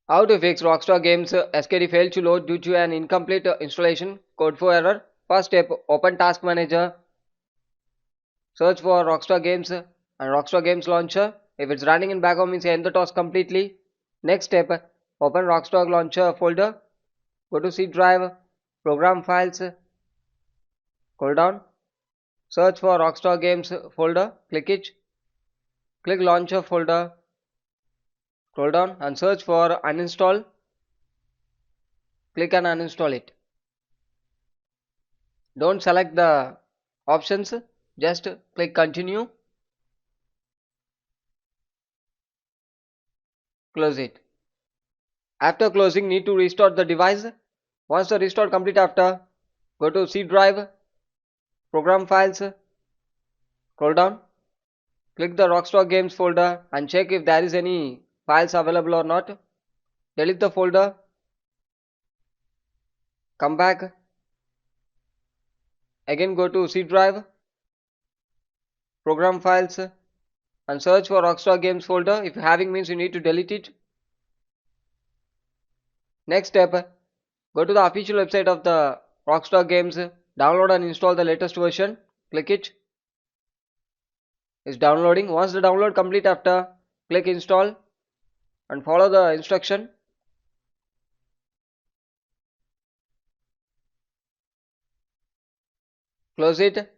How to fix Rockstar Games SKD failed to load due to an incomplete installation code for error. First step, open Task Manager, search for Rockstar Games and Rockstar Games Launcher. If it's running in background means end the task completely. Next step, open Rockstar Launcher folder, go to C drive, program files, scroll down, search for Rockstar Games folder, click it, click Launcher folder, scroll down and search for uninstall, click and uninstall it. Don't select the options, just click continue, close it. After closing, need to restart the device. Once the restart complete after, go to C drive, program files, scroll down, click the Rockstar Games folder and check if there is any files available or not. Delete the folder, come back, again go to C drive, program files and search for Rockstar Games folder. If having means you need to delete it. Next step, go to the official website of the Rockstar Games, download and install the latest version, click it. It's downloading. Once the download complete after, click install and follow the instruction. Close it.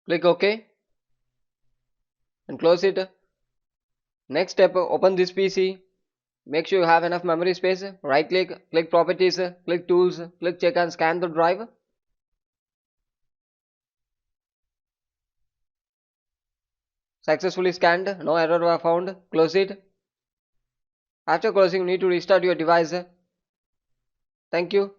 Click OK and close it. Next step, open this PC. Make sure you have enough memory space. Right click, click properties, click tools, click check and scan the drive. Successfully scanned, no error were found. Close it. After closing, you need to restart your device. Thank you.